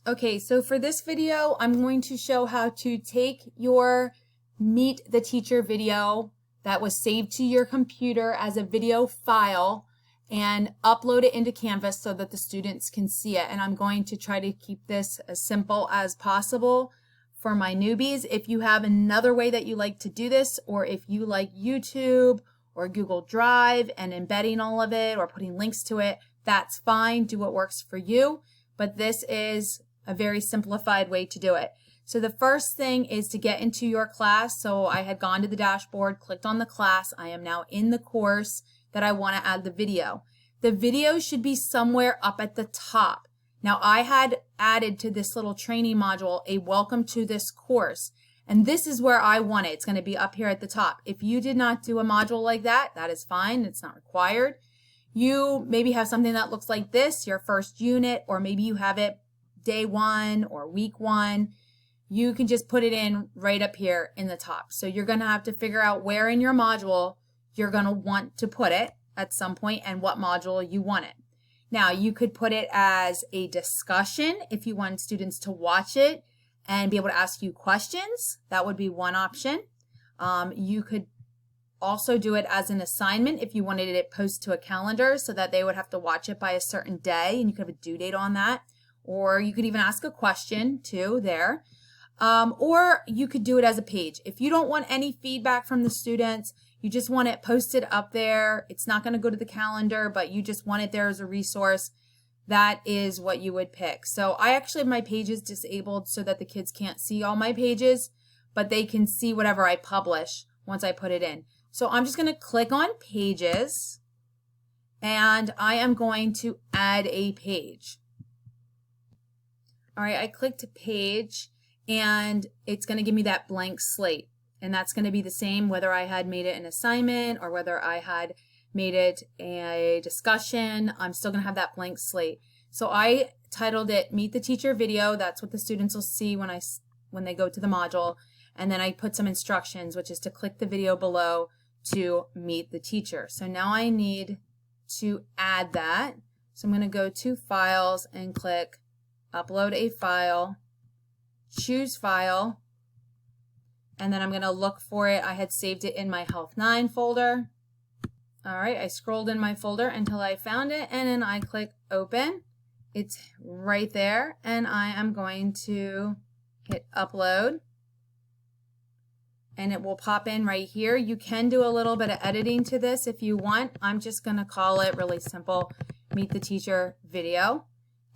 Okay, so for this video, I'm going to show how to take your Meet the Teacher video that was saved to your computer as a video file and upload it into Canvas so that the students can see it. And I'm going to try to keep this as simple as possible for my newbies. If you have another way that you like to do this, or if you like YouTube or Google Drive and embedding all of it or putting links to it, that's fine. Do what works for you. But this is a very simplified way to do it. So the first thing is to get into your class. So I had gone to the dashboard, clicked on the class. I am now in the course that I want to add the video. The video should be somewhere up at the top. Now I had added to this little training module a welcome to this course. And this is where I want it. It's going to be up here at the top. If you did not do a module like that, that is fine. It's not required. You maybe have something that looks like this, your first unit, or maybe you have it day 1 or week 1. You can just put it in right up here in the top. So you're going to have to figure out where in your module you're going to want to put it at some point and what module you want it. Now you could put it as a discussion if you want students to watch it and be able to ask you questions. That would be one option. You could also do it as an assignment if you wanted it posted to a calendar so that they would have to watch it by a certain day and you could have a due date on that. Or you could even ask a question too there. Or you could do it as a page. If you don't want any feedback from the students, you just want it posted up there. It's not going to go to the calendar, but you just want it there as a resource. That is what you would pick. So I actually have my pages disabled so that the kids can't see all my pages, but they can see whatever I publish once I put it in. So I'm just going to click on pages and I am going to add a page. All right, I clicked page and it's going to give me that blank slate. And that's going to be the same whether I had made it an assignment or whether I had made it a discussion. I'm still going to have that blank slate. So I titled it Meet the Teacher Video. That's what the students will see when they go to the module. And then I put some instructions, which is to click the video below to meet the teacher. So now I need to add that. So I'm going to go to Files and click Upload a File, choose File, and then I'm going to look for it. I had saved it in my Health 9 folder. All right, I scrolled in my folder until I found it, and then I click Open. It's right there, and I am going to hit Upload, and it will pop in right here. You can do a little bit of editing to this if you want. I'm just going to call it really simple, Meet the Teacher Video.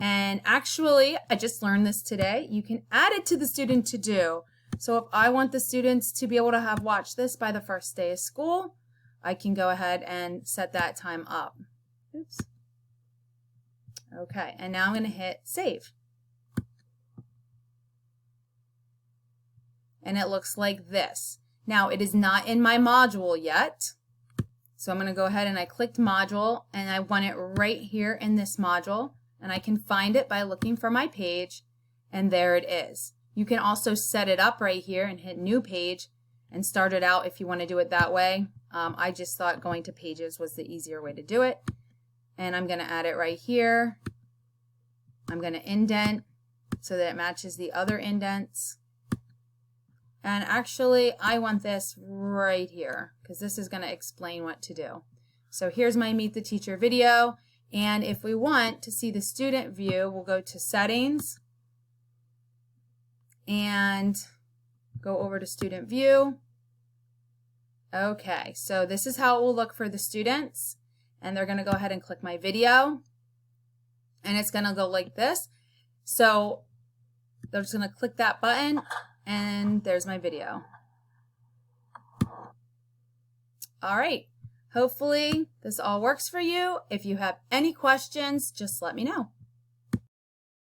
And actually, I just learned this today. You can add it to the student to do. So if I want the students to be able to have watched this by the first day of school, I can go ahead and set that time up. Oops. Okay, and now I'm going to hit Save. And it looks like this. Now, it is not in my module yet. So I'm going to go ahead and I clicked Module, and I want it right here in this module. And I can find it by looking for my page, and there it is. You can also set it up right here and hit New Page and start it out if you want to do it that way. I just thought going to Pages was the easier way to do it. And I'm going to add it right here. I'm going to indent so that it matches the other indents. And actually, I want this right here because this is going to explain what to do. So here's my Meet the Teacher video. And if we want to see the student view, we'll go to Settings and go over to Student View. Okay, so this is how it will look for the students. And they're going to go ahead and click my video. And it's going to go like this. So they're just going to click that button, and there's my video. All right. Hopefully this all works for you. If you have any questions, just let me know.